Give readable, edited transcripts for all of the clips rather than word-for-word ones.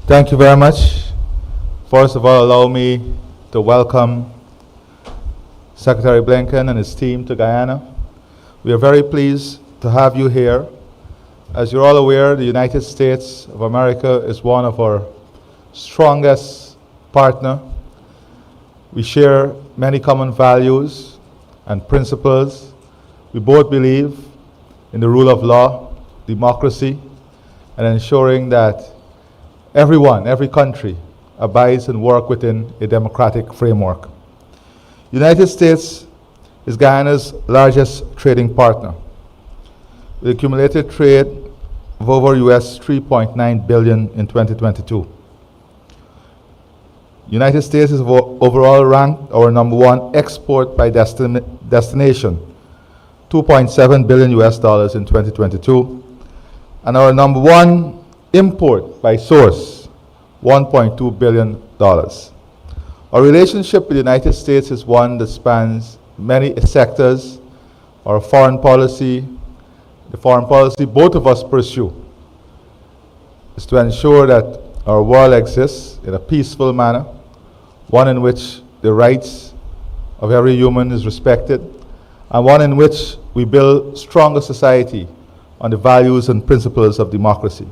Thank you very much. First of all, allow me to welcome Secretary Blinken and his team to Guyana. We are very pleased to have you here. As you're all aware, the United States of America is one of our strongest partners. We share many common values and principles. We both believe in the rule of law, democracy, and ensuring that every country abides and works within a democratic framework. The United States is Guyana's largest trading partner, with accumulated trade of over US $3.9 billion in 2022. The United States is overall ranked our #1 export by destination, $2.7 billion US in 2022, and our #1 import by source, $1.2 billion. Our relationship with the United States is one that spans many sectors. Our foreign policy, the foreign policy both of us pursue, is to ensure that our world exists in a peaceful manner, one in which the rights of every human is respected, and one in which we build stronger society on the values and principles of democracy.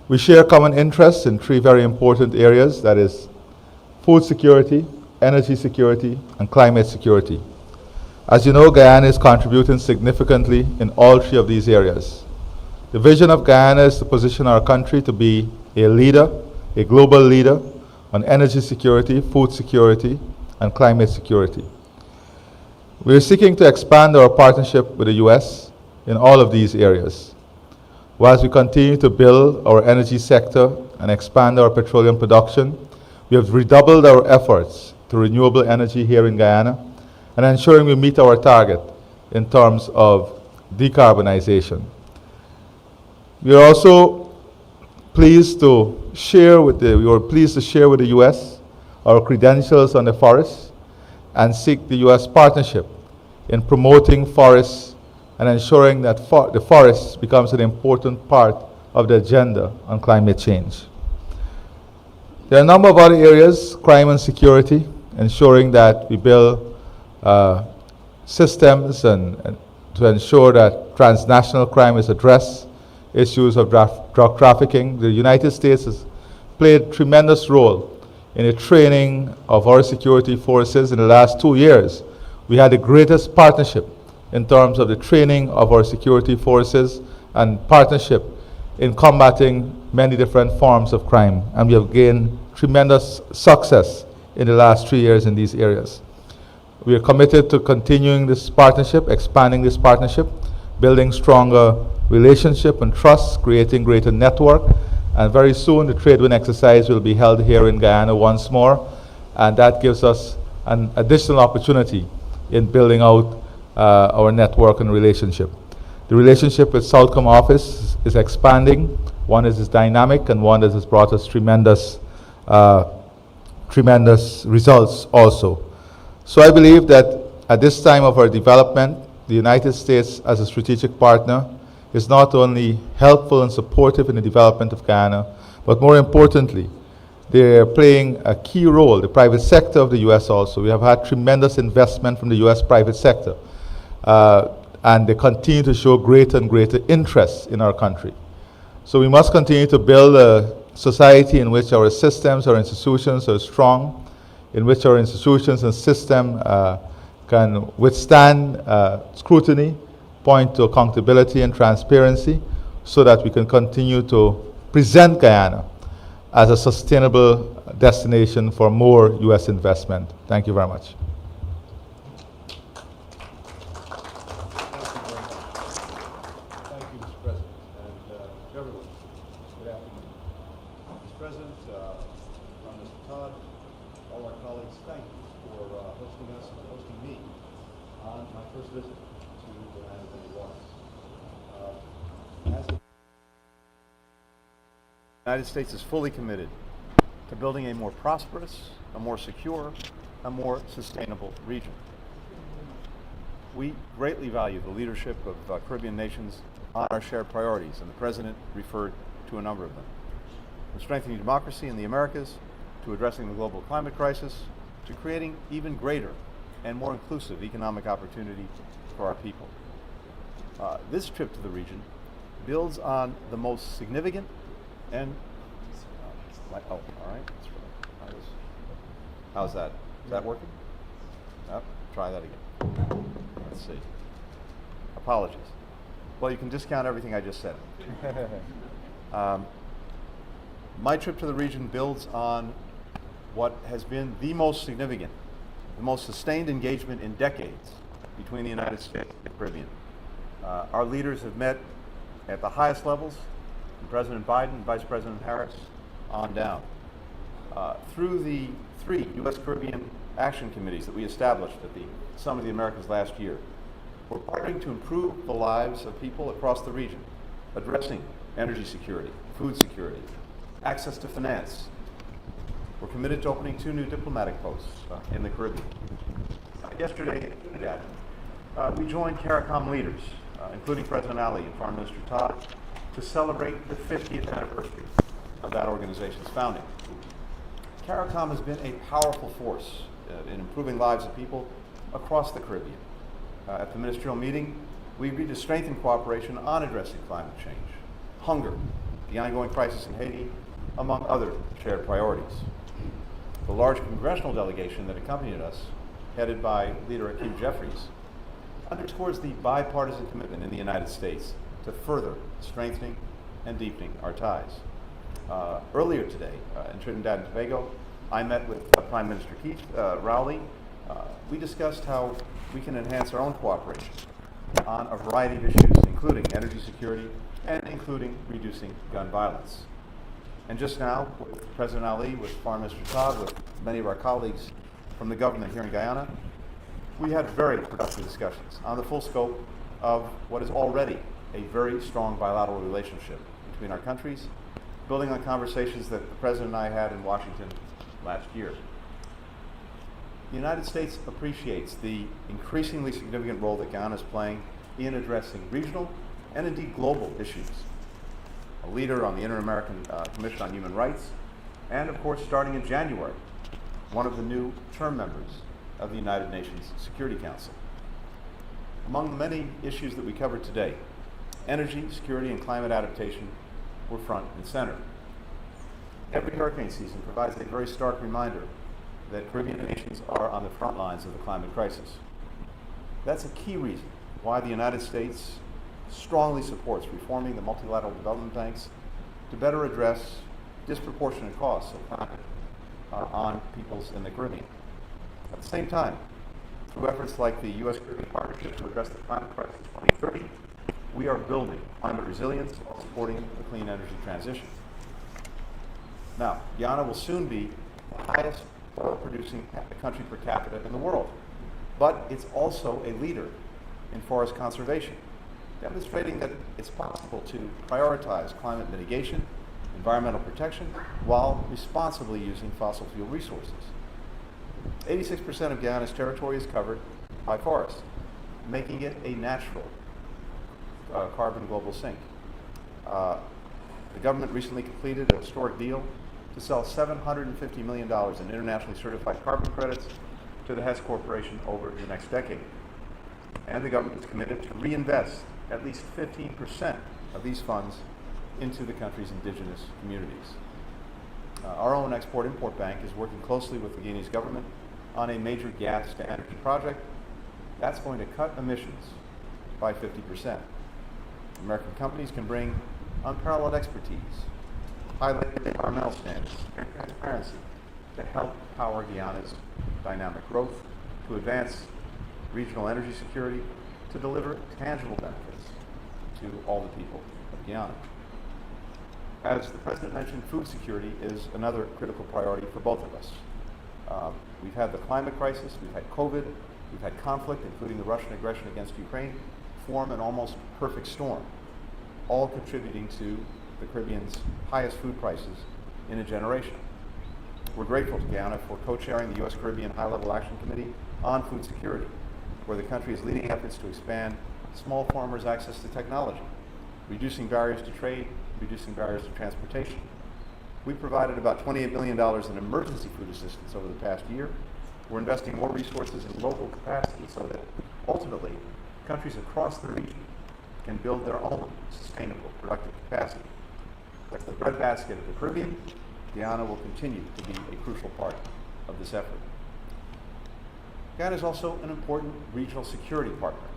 We share common interests in 3 very important areas, that is food security, energy security, and climate security. As you know, Guyana is contributing significantly in all 3 of these areas. The vision of Guyana is to position our country to be a leader, a global leader on energy security, food security, and climate security. We are seeking to expand our partnership with the US in all of these areas. Whilst we continue to build our energy sector and expand our petroleum production, we have redoubled our efforts to renewable energy here in Guyana and ensuring we meet our target in terms of decarbonization. We are also pleased to share with the US our credentials on the forests and seek the US partnership in promoting forests and ensuring that the forest becomes an important part of the agenda on climate change. There are a number of other areas, crime and security, ensuring that we build systems and to ensure that transnational crime is addressed, issues of drug trafficking. The United States has played a tremendous role in the training of our security forces. In the last 2 years, we had the greatest partnership in terms of the training of our security forces and partnership in combating many different forms of crime. And we have gained tremendous success in the last 3 years in these areas. We are committed to continuing this partnership, expanding this partnership, building stronger relationship and trust, creating greater network. And very soon the trade wind exercise will be held here in Guyana once more. And that gives us an additional opportunity in building out our network and relationship. The relationship with Southcom office is expanding. One is dynamic, and one that has brought us tremendous results also. So I believe that at this time of our development, the United States as a strategic partner is not only helpful and supportive in the development of Guyana, but more importantly, they are playing a key role, the private sector of the US also. We have had tremendous investment from the US private sector. And they continue to show greater and greater interest in our country. So we must continue to build a society in which our systems, our institutions are strong, in which our institutions and system can withstand scrutiny, point to accountability and transparency, so that we can continue to present Guyana as a sustainable destination for more US investment. Thank you very much. The United States is fully committed to building a more prosperous, a more secure, a more sustainable region. We greatly value the leadership of Caribbean nations on our shared priorities, and the President referred to a number of them. from strengthening democracy in the Americas to addressing the global climate crisis to creating even greater and more inclusive economic opportunity for our people. This trip to the region builds on the most significant and all right. How's that? Is that working? Yep. Try that again. Let's see. Apologies. Well, you can discount everything I just said. My trip to the region builds on what has been the most significant, the most sustained engagement in decades between the United States and the Caribbean. Our leaders have met at the highest levels, from President Biden and Vice President Harris on down. Through the 3 U.S. Caribbean action committees that we established at the Summit of the Americas last year, we're partnering to improve the lives of people across the region, addressing energy security, food security, access to finance. We're committed to opening 2 new diplomatic posts in the Caribbean. Yesterday, we joined CARICOM leaders, including President Ali and Foreign Minister Todd, to celebrate the 50th anniversary of that organization's founding. CARICOM has been a powerful force in improving lives of people across the Caribbean. At the ministerial meeting, we agreed to strengthen cooperation on addressing climate change, hunger, the ongoing crisis in Haiti, among other shared priorities. The large congressional delegation that accompanied us, headed by Leader Hakeem Jeffries, underscores the bipartisan commitment in the United States to further strengthening and deepening our ties. Earlier today, in Trinidad and Tobago, I met with Prime Minister Keith Rowley. We discussed how we can enhance our own cooperation on a variety of issues, including energy security and including reducing gun violence. And just now, with President Ali, with Foreign Minister Todd, with many of our colleagues from the government here in Guyana, we had very productive discussions on the full scope of what is already a very strong bilateral relationship between our countries, building on conversations that the President and I had in Washington last year. The United States appreciates the increasingly significant role that Guyana is playing in addressing regional and indeed global issues. A leader on the Inter-American Commission on Human Rights, and of course, starting in January, one of the new term members of the United Nations Security Council. Among the many issues that we covered today, energy, security, and climate adaptation were front and center. Every hurricane season provides a very stark reminder that Caribbean nations are on the front lines of the climate crisis. That's a key reason why the United States strongly supports reforming the multilateral development banks to better address disproportionate costs of climate on peoples in the Caribbean. At the same time, through efforts like the U.S. Caribbean Partnership to address the climate crisis 2030, we are building climate resilience while supporting the clean energy transition. Now, Guyana will soon be the highest oil-producing country per capita in the world, but it's also a leader in forest conservation, demonstrating that it's possible to prioritize climate mitigation, environmental protection, while responsibly using fossil fuel resources. 86% of Guyana's territory is covered by forest, making it a natural carbon global sink. The government recently completed a historic deal to sell $750 million in internationally certified carbon credits to the Hess Corporation over the next decade. And the government is committed to reinvest at least 15% of these funds into the country's indigenous communities. Our own Export-Import Bank is working closely with the Guyanese government on a major gas-to-energy project that's going to cut emissions by 50%. American companies can bring unparalleled expertise, highlighted environmental standards, and transparency to help power Guyana's dynamic growth, to advance regional energy security, to deliver tangible benefits to all the people of Guyana. As the President mentioned, food security is another critical priority for both of us. We've had the climate crisis, we've had COVID, we've had conflict, including the Russian aggression against Ukraine, form an almost perfect storm, all contributing to the Caribbean's highest food prices in a generation. We're grateful to Guyana for co-chairing the U.S. Caribbean High-Level Action Committee on Food Security, where the country is leading efforts to expand small farmers' access to technology, reducing barriers to trade, reducing barriers to transportation. We provided about $28 million in emergency food assistance over the past year. We're investing more resources in local capacity so that ultimately countries across the region can build their own sustainable, productive capacity. As the breadbasket of the Caribbean, Guyana will continue to be a crucial part of this effort. Guyana is also an important regional security partner.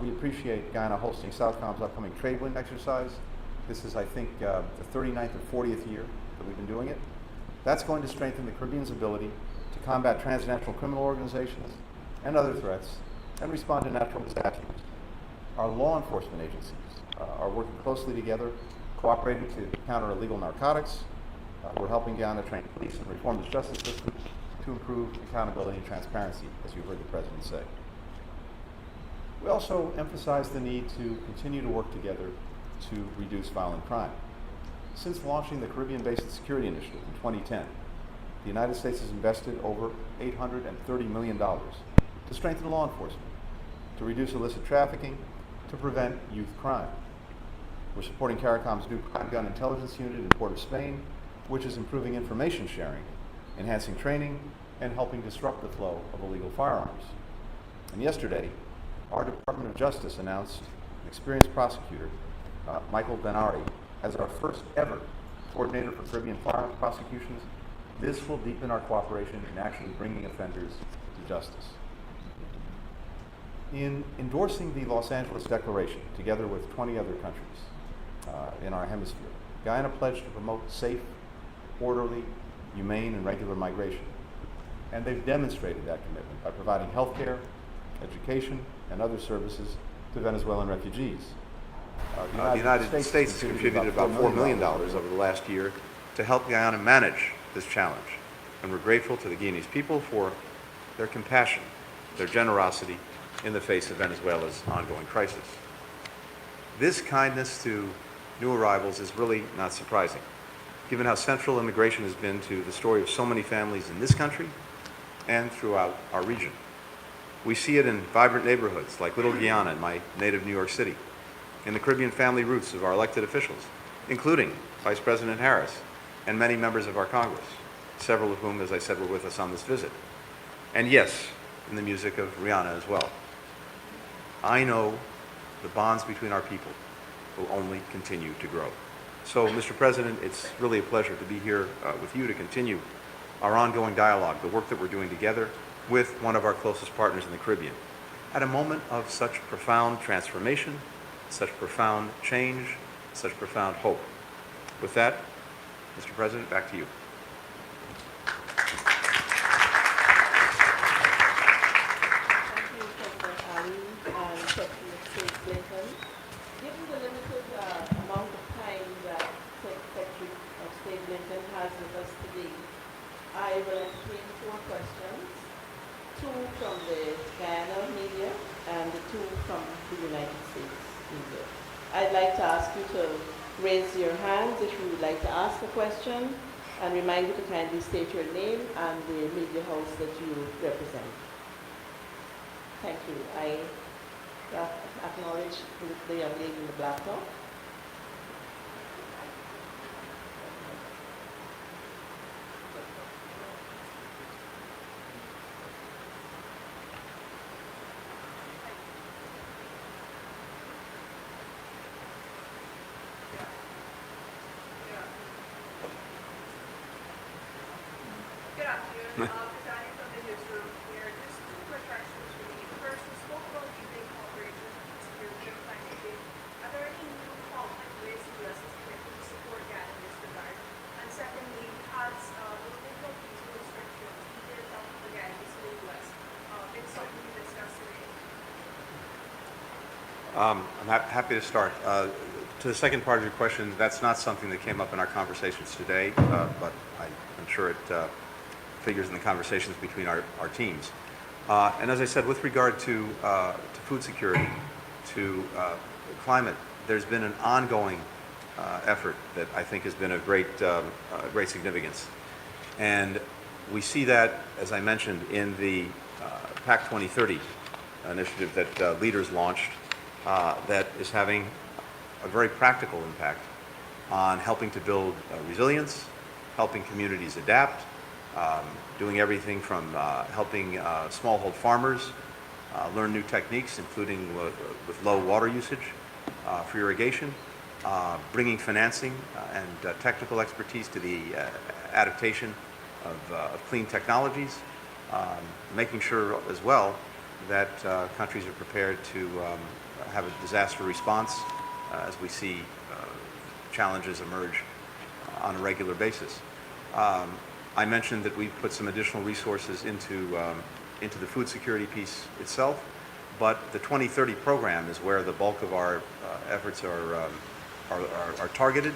We appreciate Guyana hosting Southcom's upcoming trade wind exercise. This is, I think, the 39th or 40th year that we've been doing it. That's going to strengthen the Caribbean's ability to combat transnational criminal organizations and other threats and respond to natural disasters. Our law enforcement agencies are working closely together, cooperating to counter illegal narcotics. We're helping Guyana train police and reform the justice system to improve accountability and transparency, as you heard the President say. We also emphasize the need to continue to work together to reduce violent crime. Since launching the Caribbean-based Security Initiative in 2010, the United States has invested over $830 million to strengthen law enforcement, to reduce illicit trafficking, to prevent youth crime. We're supporting CARICOM's new crime gun intelligence unit in Port of Spain, which is improving information sharing, enhancing training, and helping disrupt the flow of illegal firearms. And yesterday, our Department of Justice announced an experienced prosecutor, Michael Benari, as our first ever coordinator for Caribbean firearms prosecutions. This will deepen our cooperation in actually bringing offenders to justice. In endorsing the Los Angeles Declaration, together with 20 other countries in our hemisphere, Guyana pledged to promote safe, orderly, humane, and regular migration. And they've demonstrated that commitment by providing health care, education, and other services to Venezuelan refugees. The United States contributed about $4 million over the last year to help Guyana manage this challenge. And we're grateful to the Guyanese people for their compassion, their generosity in the face of Venezuela's ongoing crisis. This kindness to new arrivals is really not surprising, given how central immigration has been to the story of so many families in this country and throughout our region. We see it in vibrant neighborhoods like Little Guyana in my native New York City, in the Caribbean family roots of our elected officials, including Vice President Harris and many members of our Congress, several of whom, as I said, were with us on this visit. And yes, in the music of Rihanna as well. I know the bonds between our people will only continue to grow. So, Mr. President, it's really a pleasure to be here with you to continue our ongoing dialogue, the work that we're doing together with one of our closest partners in the Caribbean, at a moment of such profound transformation, such profound change, such profound hope. With that, Mr. President, back to you. Thank you, President Ali and Secretary Blinken. Given the limited amount of time that Secretary of State Blinken has with us today, I will entertain 4 questions, 2 from the Guyana media and 2 from the United States media. I'd like to ask you to raise your hands if you would like to ask a question, and remind you to kindly state your name and the media house that you represent. Thank you. I acknowledge the young lady in the black top. Good afternoon. Presiding from the newsroom here. Just 2 quick questions for me. First, you spoke about deepening cooperation with security and climate change. Are there any new concrete ways the U.S. is committed to support Guyana in this regard? And secondly, has the political peaceful restrictions needed help for Guyanese in the U.S. been something you discussed today? I'm happy to start. To the second part of your question, that's not something that came up in our conversations today, but I'm sure it figures in the conversations between our teams. And as I said, with regard to food security, to climate, there's been an ongoing effort that I think has been of great significance. And we see that, as I mentioned, in the PAC 2030 initiative that leaders launched that is having a very practical impact on helping to build resilience, helping communities adapt, doing everything from helping smallhold farmers learn new techniques, including with low water usage for irrigation, bringing financing and technical expertise to the adaptation of clean technologies, making sure as well that countries are prepared to have a disaster response as we see challenges emerge on a regular basis. I mentioned that we've put some additional resources into the food security piece itself, but the 2030 program is where the bulk of our efforts are targeted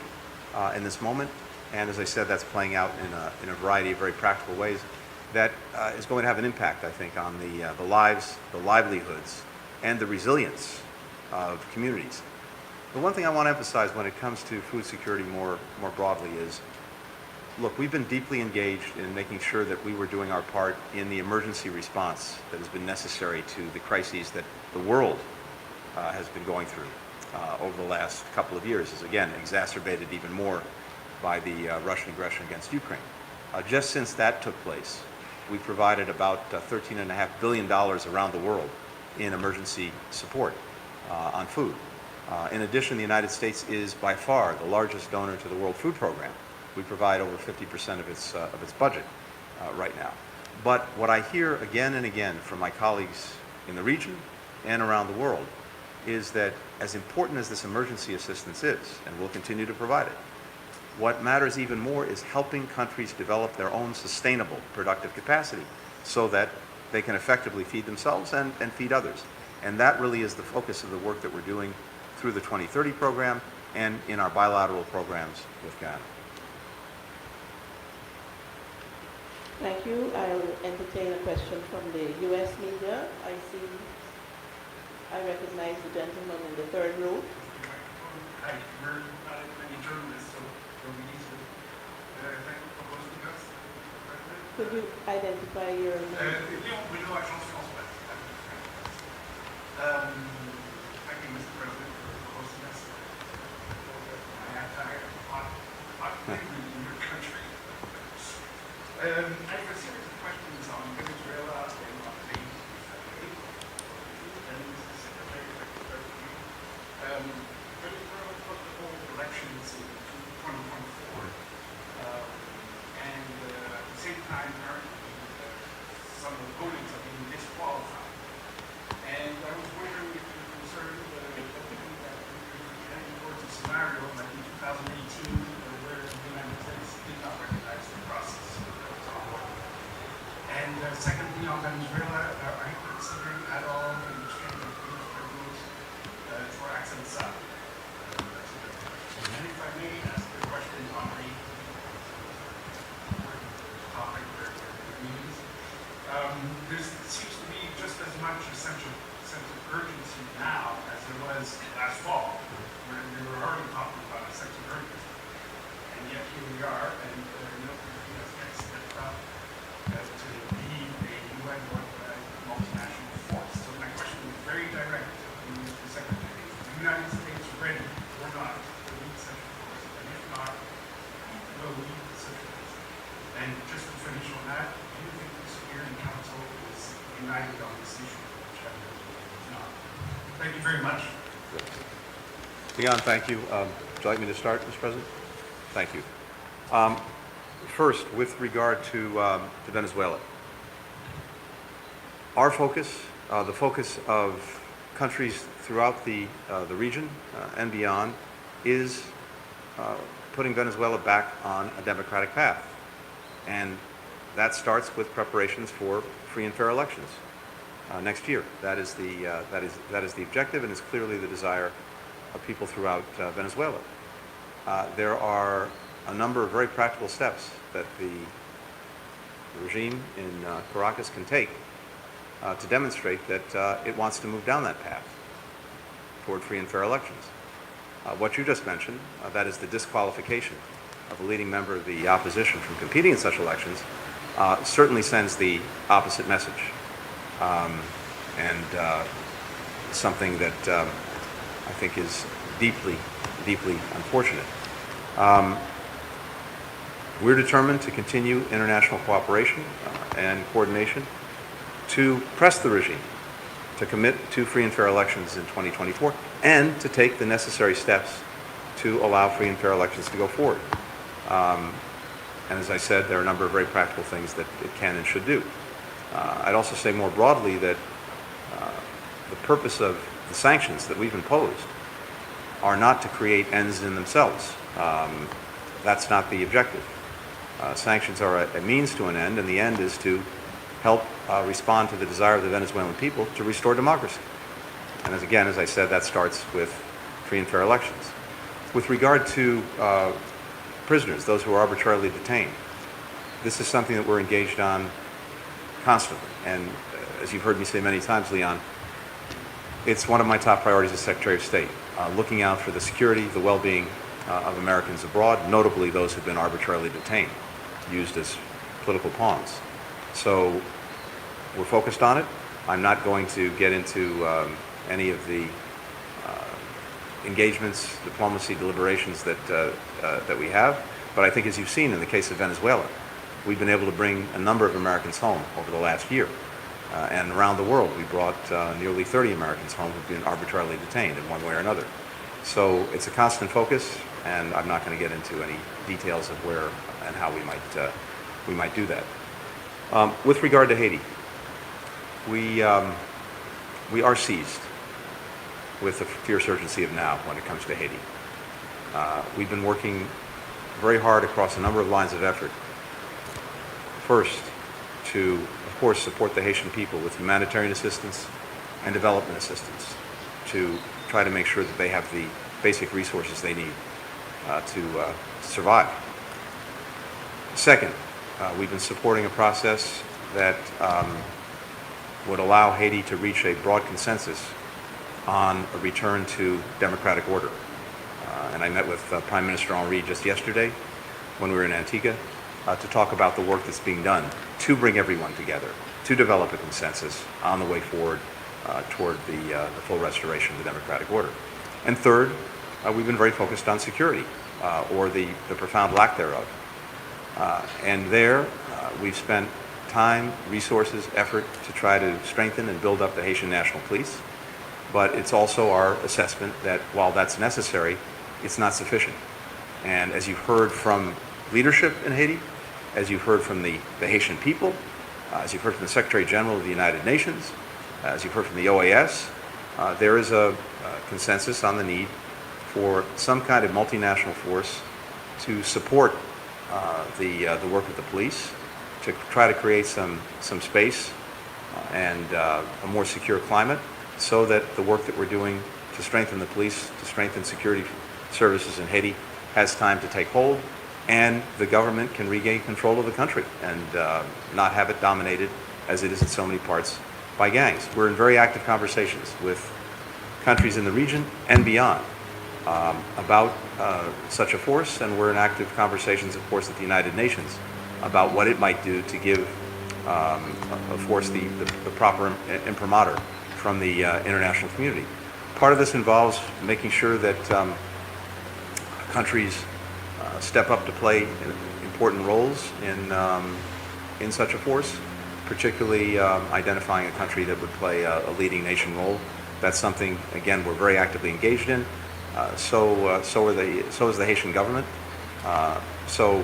in this moment. And as I said, that's playing out in a variety of very practical ways that is going to have an impact, I think, on the lives, the livelihoods, and the resilience of communities. The one thing I want to emphasize when it comes to food security more broadly is, look, we've been deeply engaged in making sure that we were doing our part in the emergency response that has been necessary to the crises that the world has been going through over the last couple of years, is again exacerbated even more by the Russian aggression against Ukraine. Just since that took place, we provided about $13.5 billion around the world in emergency support on food. In addition, the United States is by far the largest donor to the World Food Program. We provide over 50% of its budget right now. But what I hear again and again from my colleagues in the region and around the world is that as important as this emergency assistance is, and we'll continue to provide it, what matters even more is helping countries develop their own sustainable, productive capacity so that they can effectively feed themselves and feed others. And that really is the focus of the work that we're doing through the 2030 program and in our bilateral programs with Guyana. Thank you. I'll entertain a question from the U.S. media. I recognize the gentleman in the third row. Hi, we're not as many journalists, so we need to thank you for hosting us. Could you identify your name? We know Agence France-Presse. Thank you, Mr. President, for hosting us. I have hot language in your country. I have a series of questions on Venezuela and on the and this is Secretary Venezuela took the whole elections in 2024, and at the same time, apparently, some of the opponents are being disqualified. And I was wondering if you're concerned that we're heading towards a scenario like in 2018, where the United States did not recognize the process. And secondly, on Venezuela, are you considering at all an exchange of prisoners for access up? And if I may ask a question on the topic where it means, there seems to be just as much a sense of urgency now as there was last fall, when we were already talking about a sense of urgency. And yet here we are, and nobody has stepped up to be a UN multinational force. So my question is very direct to Mr. Secretary. Is the United States ready or not to lead such a force? And if not, will lead such a force? And just to finish on that, do you think the Security Council is united on this issue? Which I believe is not. Thank you very much. Leon, thank you. Would you like me to start, Mr. President? Thank you. First, with regard to Venezuela, our focus, the focus of countries throughout the region and beyond, is putting Venezuela back on a democratic path, and that starts with preparations for free and fair elections next year. That is the objective, and is clearly the desire of people throughout Venezuela. There are a number of very practical steps that the regime in Caracas can take to demonstrate that it wants to move down that path toward free and fair elections. What you just mentioned, that is the disqualification of a leading member of the opposition from competing in such elections, certainly sends the opposite message, and something that I think is deeply, deeply unfortunate. We're determined to continue international cooperation and coordination to press the regime to commit to free and fair elections in 2024 and to take the necessary steps to allow free and fair elections to go forward. And as I said, there are a number of very practical things that it can and should do. I'd also say more broadly that the purpose of the sanctions that we've imposed are not to create ends in themselves. That's not the objective. Sanctions are a means to an end, and the end is to help respond to the desire of the Venezuelan people to restore democracy. And as I said, that starts with free and fair elections. With regard to prisoners, those who are arbitrarily detained, this is something that we're engaged on constantly. And as you've heard me say many times, Leon, it's one of my top priorities as Secretary of State, looking out for the security, the well-being of Americans abroad, notably those who've been arbitrarily detained, used as political pawns. So we're focused on it. I'm not going to get into any of the engagements, diplomacy, deliberations that we have, but I think as you've seen in the case of Venezuela, we've been able to bring a number of Americans home over the last year. And around the world, we brought nearly 30 Americans home who've been arbitrarily detained in one way or another. So it's a constant focus, and I'm not going to get into any details of where and how we might do that. With regard to Haiti, we are seized with the fierce urgency of now when it comes to Haiti. We've been working very hard across a number of lines of effort. First, to, of course, support the Haitian people with humanitarian assistance and development assistance to try to make sure that they have the basic resources they need to survive. Second, we've been supporting a process that would allow Haiti to reach a broad consensus on a return to democratic order. And I met with Prime Minister Henry just yesterday when we were in Antigua to talk about the work that's being done to bring everyone together, to develop a consensus on the way forward toward the full restoration of the democratic order. And third, we've been very focused on security, or the profound lack thereof. And there, we've spent time, resources, effort to try to strengthen and build up the Haitian National Police. But it's also our assessment that while that's necessary, it's not sufficient. And as you've heard from leadership in Haiti, as you've heard from the Haitian people, as you've heard from the Secretary General of the United Nations, as you've heard from the OAS, there is a consensus on the need for some kind of multinational force to support the work of the police, to try to create some space and a more secure climate so that the work that we're doing to strengthen the police, to strengthen security services in Haiti has time to take hold, and the government can regain control of the country and not have it dominated as it is in so many parts by gangs. We're in very active conversations with countries in the region and beyond about such a force, and we're in active conversations, of course, at the United Nations about what it might do to give a force the proper imprimatur from the international community. Part of this involves making sure that countries step up to play important roles in such a force, particularly identifying a country that would play a leading nation role. That's something, again, we're very actively engaged in. So is the Haitian government. So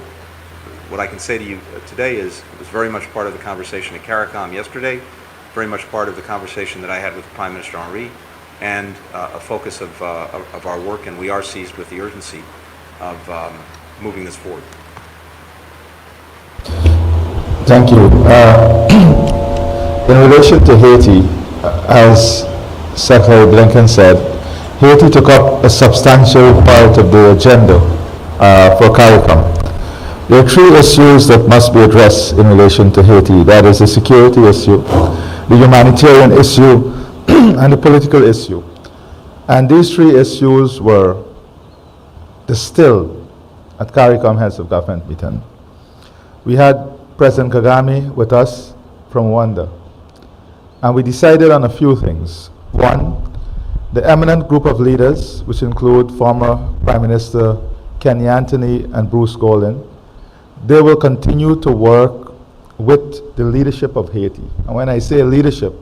what I can say to you today is it was very much part of the conversation at CARICOM yesterday, very much part of the conversation that I had with Prime Minister Henry, and a focus of our work, and we are seized with the urgency of moving this forward. Thank you. In relation to Haiti, as Secretary Blinken said, Haiti took up a substantial part of the agenda for CARICOM. There are three issues that must be addressed in relation to Haiti. That is the security issue, the humanitarian issue, and the political issue. And these three issues were distilled at CARICOM Heads of Government meeting. We had President Kagame with us from Rwanda, and we decided on a few things. One, the eminent group of leaders, which include former Prime Minister Kenny Anthony, and Bruce Golden, they will continue to work with the leadership of Haiti. And when I say leadership,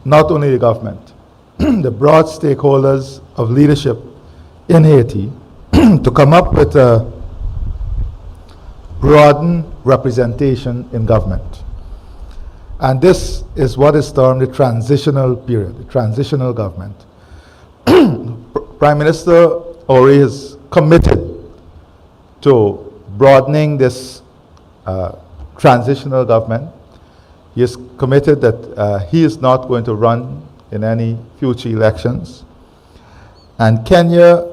not only the government, the broad stakeholders of leadership in Haiti to come up with a broadened representation in government. And this is what is termed the transitional period, the transitional government. Prime Minister Ori is committed to broadening this transitional government. He is committed that he is not going to run in any future elections. And Kenya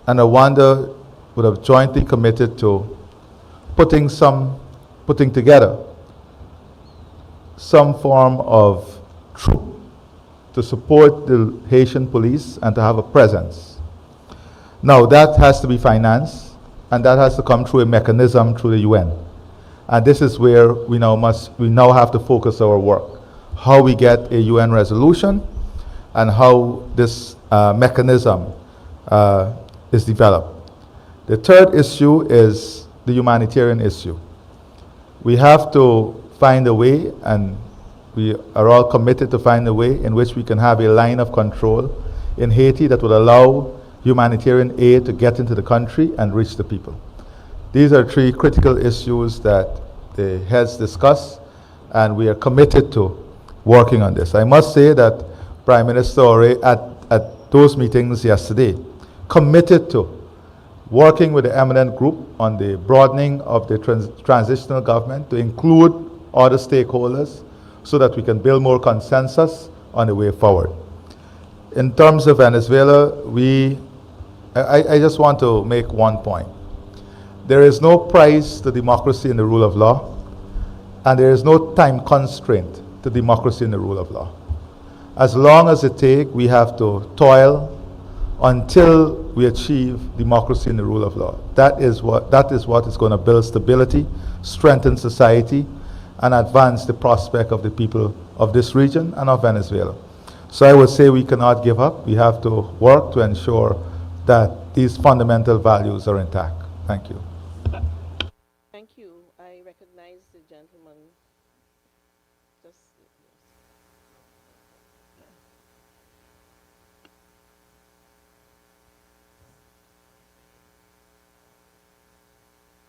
and Rwanda would have jointly committed to putting together some form of troop to support the Haitian police and to have a presence. Now that has to be financed, and that has to come through a mechanism through the UN. And this is where we now have to focus our work. How we get a UN resolution and how this mechanism is developed. The third issue is the humanitarian issue. We have to find a way, and we are all committed to find a way in which we can have a line of control in Haiti that will allow humanitarian aid to get into the country and reach the people. These are three critical issues that the heads discuss, and we are committed to working on this. I must say that Prime Minister Ore at those meetings yesterday committed to working with the eminent group on the broadening of the transitional government to include other stakeholders so that we can build more consensus on the way forward. In terms of Venezuela, I just want to make one point. There is no price to democracy and the rule of law, and there is no time constraint to democracy and the rule of law. As long as it takes, we have to toil until we achieve democracy and the rule of law. That is what is going to build stability, strengthen society, and advance the prospect of the people of this region and of Venezuela. So I would say we cannot give up. We have to work to ensure that these fundamental values are intact. Thank you. Thank you. I recognize the gentleman.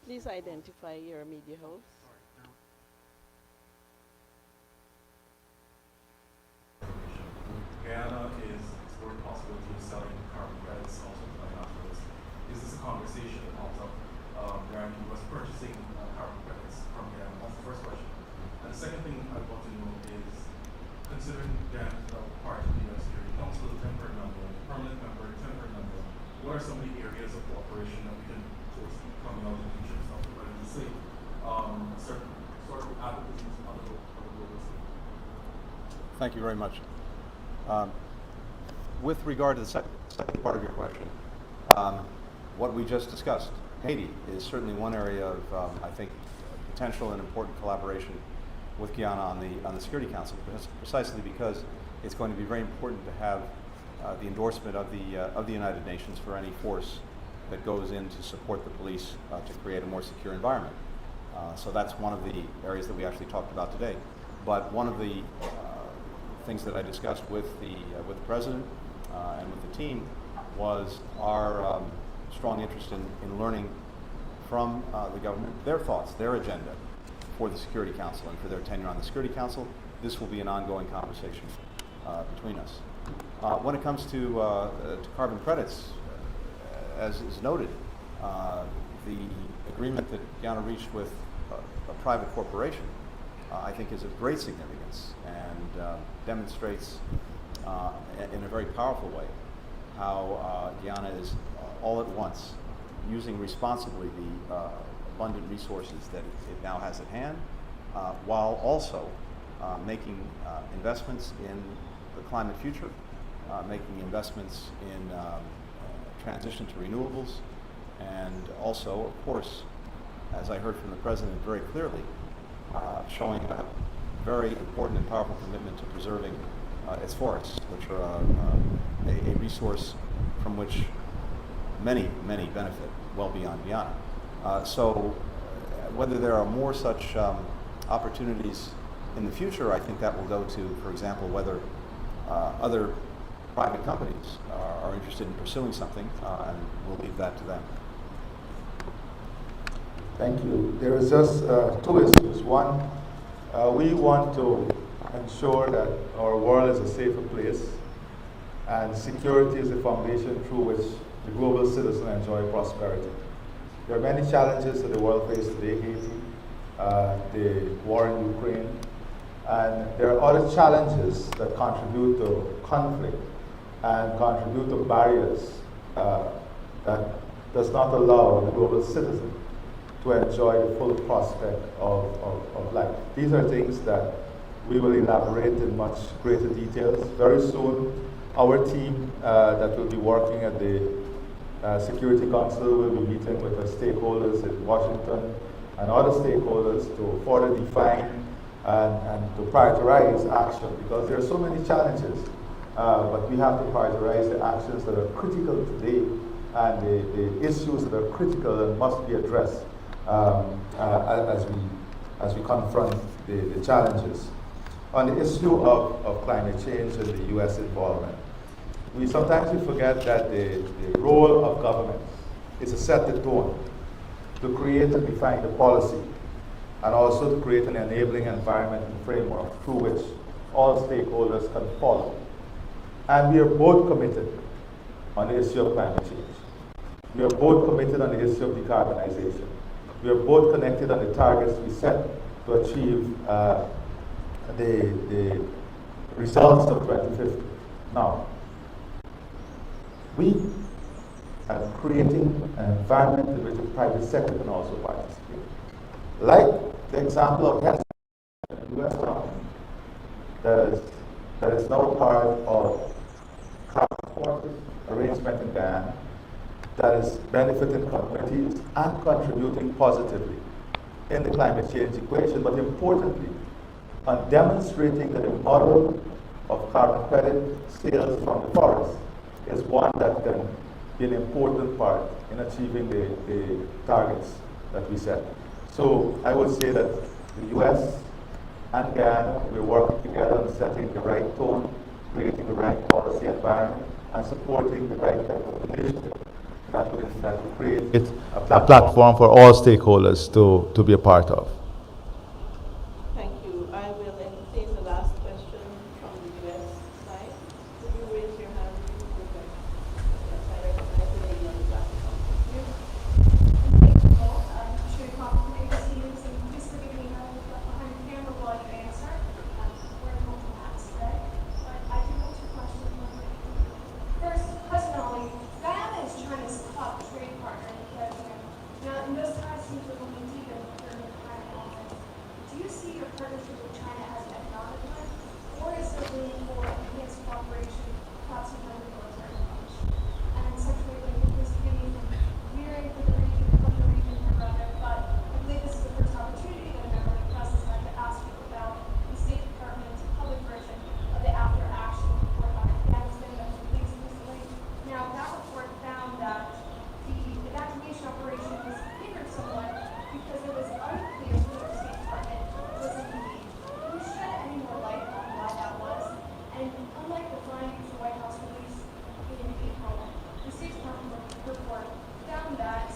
Please identify your media host. Guyana is exploring the possibility of selling carbon credits also to biofuels. Is this a conversation that pops up around U.S. purchasing carbon credits from Guyana? That's the first question. And the second thing I want to know is, considering Guyana is now part of the U.S. Security Council as a temporary member, permanent member, temporary member, what are some of the areas of cooperation that we can foresee coming out in the future? It's not too early to say. Certain sort of advocacy on the global scene. Thank you very much. With regard to the second part of your question, what we just discussed, Haiti is certainly one area of, I think, potential and important collaboration with Guyana on the Security Council, precisely because it's going to be very important to have the endorsement of the United Nations for any force that goes in to support the police to create a more secure environment. So that's one of the areas that we actually talked about today. But one of the things that I discussed with the president and with the team was our strong interest in learning from the government their thoughts, their agenda for the Security Council and for their tenure on the Security Council. This will be an ongoing conversation between us. When it comes to carbon credits, as is noted, the agreement that Guyana reached with a private corporation I think is of great significance and demonstrates in a very powerful way how Guyana is all at once using responsibly the abundant resources that it now has at hand, while also making investments in the climate future, making investments in transition to renewables, and also, of course, as I heard from the President very clearly, showing a very important and powerful commitment to preserving its forests, which are a resource from which many benefit well beyond Guyana. Whether there are more such opportunities in the future, I think that will go to, for example, whether other private companies are interested in pursuing something, and we'll leave that to them. Thank you. There is just two issues. One, we want to ensure that our world is a safer place, and security is the foundation through which the global citizen enjoy prosperity. There are many challenges that the world faces today: Haiti, the war in Ukraine, and there are other challenges that contribute to conflict and contribute to barriers that does not allow the global citizen to enjoy the full prospect of life. These are things that we will elaborate in much greater details. Very soon, our team that will be working at the Security Council will be meeting with the stakeholders in Washington and other stakeholders to further define and to prioritize action, because there are so many challenges, but we have to prioritize the actions that are critical today and the issues that are critical and must be addressed as we confront the challenges. On the issue of climate change and the U.S. involvement, sometimes we forget that the role of government is to set the tone, to create and define the policy, and also to create an enabling environment and framework through which all stakeholders can follow. And we are both committed on the issue of climate change. We are both committed on the issue of decarbonization. We are both connected on the targets we set to achieve the results of 2050. Now, we are creating an environment in which the private sector can also participate. Like the example of the U.S. government that is now part of carbon arrangement in Guyana, that is benefiting communities and contributing positively in the climate change equation, but importantly, on demonstrating that the model of carbon credit sales from the forest is one that can be an important part in achieving the targets that we set. So I would say that the U.S. and Guyana, we're working together on setting the right tone, creating the right policy environment, and supporting the right type of initiative that will create a platform for all stakeholders to be a part of. Thank you. I will entertain the last question from the U.S. side. Would you raise your hand? Yes, I recognize the lady on the platform. Thank you both. I'm sure you probably see you, so please forgive me behind the camera while you answer. We're multiple hats today, but I do have two questions. First, President Ali, Guyana is China's top trade partner in the Caribbean. Now, and those ties seem to only deepen during the current conflict. Do you see your partnership with China as an economic one, or is there room for enhanced cooperation, perhaps in terms of military knowledge? And secondly, when you was beginning veering from the region, but I believe this is the first opportunity that a member of the press has had to ask you about the State Department's public version of the after action report on Afghanistan that was released recently. Now, that report found that the evacuation operation was hindered somewhat because it was unclear who the State Department was in the lead. Can you shed any more light on why that was? And unlike the findings the White House released in April, the State Department report found that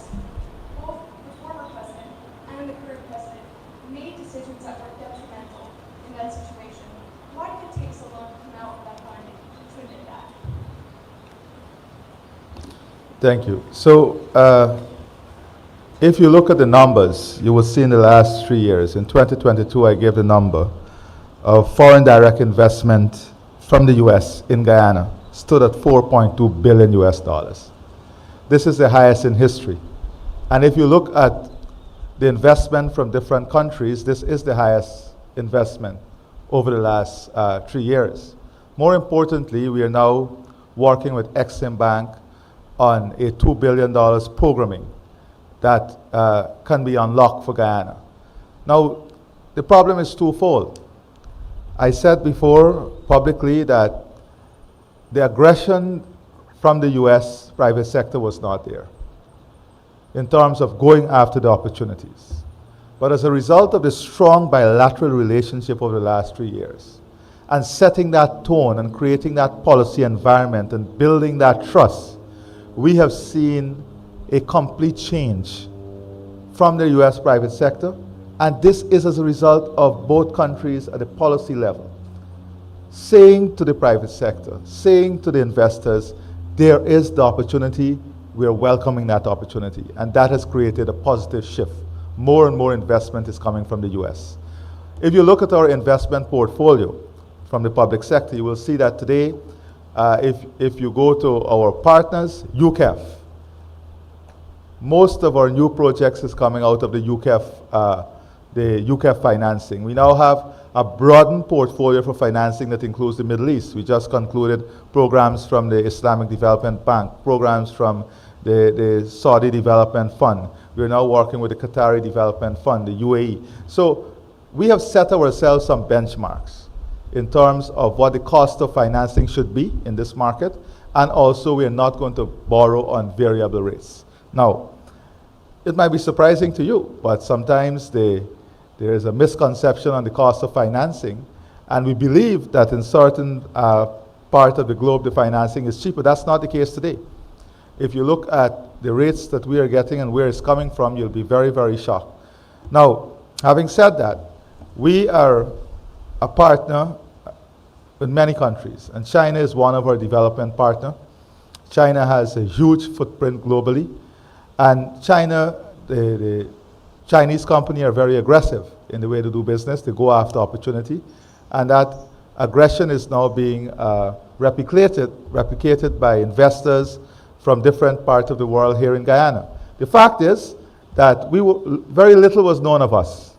both the former president and the current president made decisions that were detrimental in that situation. Why did it take so long to come out with that finding to admit that? Thank you. So, if you look at the numbers, you will see in the last 3 years, in 2022, I gave the number of foreign direct investment from the U.S. in Guyana stood at $4.2 billion US dollars. This is the highest in history. And if you look at the investment from different countries, this is the highest investment over the last 3 years. More importantly, we are now working with Exim Bank on a $2 billion programming that can be unlocked for Guyana. Now, the problem is twofold. I said before publicly that the aggression from the US private sector was not there in terms of going after the opportunities. But as a result of the strong bilateral relationship over the last 3 years, and setting that tone and creating that policy environment and building that trust, we have seen a complete change from the US private sector. And this is as a result of both countries at the policy level saying to the private sector, saying to the investors, there is the opportunity, we are welcoming that opportunity. And that has created a positive shift. More and more investment is coming from the US. If you look at our investment portfolio from the public sector, you will see that today, if you go to our partners, UCAF, most of our new projects is coming out of the UCAF financing. We now have a broadened portfolio for financing that includes the Middle East. We just concluded programs from the Islamic Development Bank, programs from the Saudi Development Fund. We're now working with the Qatari Development Fund, the UAE. So we have set ourselves some benchmarks in terms of what the cost of financing should be in this market, and also we are not going to borrow on variable rates. Now, it might be surprising to you, but sometimes there is a misconception on the cost of financing, and we believe that in certain part of the globe the financing is cheaper. That's not the case today. If you look at the rates that we are getting and where it's coming from, you'll be very, very shocked. Now, having said that, we are a partner with many countries, and China is one of our development partners. China has a huge footprint globally, and China, the Chinese companies are very aggressive in the way to do business. They go after opportunity, and that aggression is now being replicated by investors from different parts of the world here in Guyana. The fact is that very little was known of us.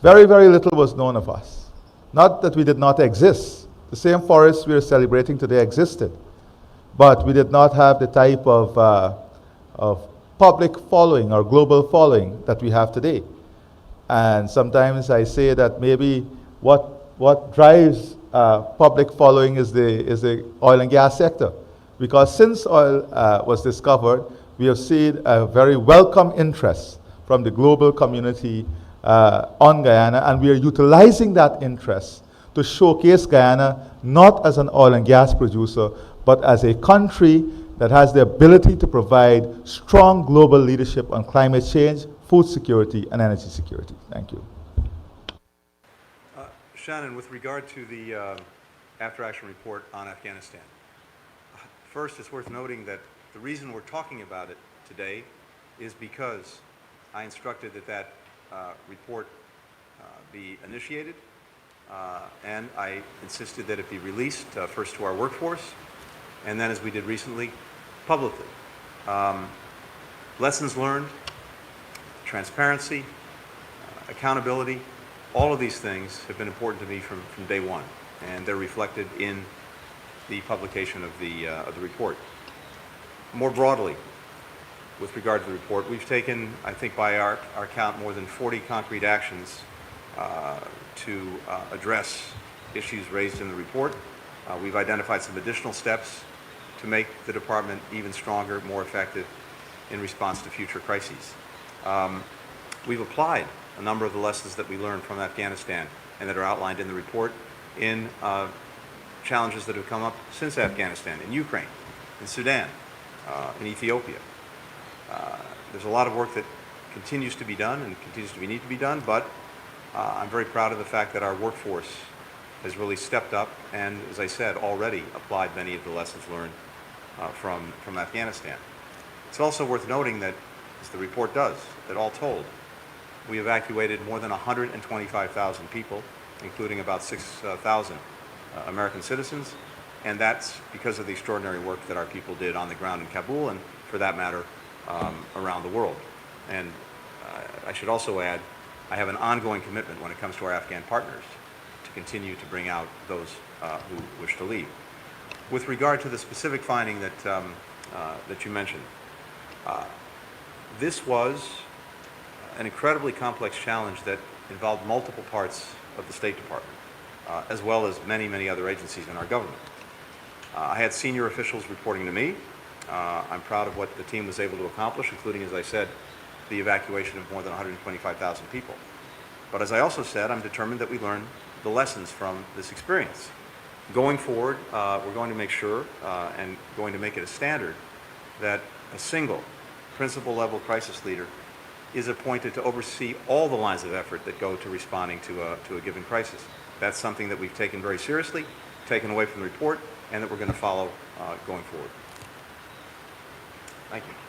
Very, very little was known of us. Not that we did not exist. The same forests we are celebrating today existed, but we did not have the type of public following or global following that we have today. And sometimes I say that maybe what drives public following is the oil and gas sector. Because since oil was discovered, we have seen a very welcome interest from the global community on Guyana, and we are utilizing that interest to showcase Guyana not as an oil and gas producer, but as a country that has the ability to provide strong global leadership on climate change, food security, and energy security. Thank you. Shannon, with regard to the after-action report on Afghanistan, first, it's worth noting that the reason we're talking about it today is because I instructed that report be initiated, and I insisted that it be released first to our workforce, and then, as we did recently, publicly. Lessons learned, transparency, accountability, all of these things have been important to me from day one, and they're reflected in the publication of the report. More broadly, with regard to the report, we've taken, I think by our count, more than 40 concrete actions to address issues raised in the report. We've identified some additional steps to make the department even stronger, more effective in response to future crises. We've applied a number of the lessons that we learned from Afghanistan and that are outlined in the report in challenges that have come up since Afghanistan, in Ukraine, in Sudan, in Ethiopia. There's a lot of work that continues to be done and continues to need to be done, but I'm very proud of the fact that our workforce has really stepped up and, as I said, already applied many of the lessons learned from Afghanistan. It's also worth noting that, as the report does, that all told, we evacuated more than 125,000 people, including about 6,000 American citizens, and that's because of the extraordinary work that our people did on the ground in Kabul and, for that matter, around the world. And I should also add, I have an ongoing commitment when it comes to our Afghan partners to continue to bring out those who wish to leave. With regard to the specific finding that you mentioned, this was an incredibly complex challenge that involved multiple parts of the State Department, as well as many, many other agencies in our government. I had senior officials reporting to me. I'm proud of what the team was able to accomplish, including, as I said, the evacuation of more than 125,000 people. But as I also said, I'm determined that we learn the lessons from this experience. Going forward, we're going to make sure and going to make it a standard that a single principal level crisis leader is appointed to oversee all the lines of effort that go to responding to a given crisis. That's something that we've taken very seriously, taken away from the report, and that we're going to follow going forward. Thank you.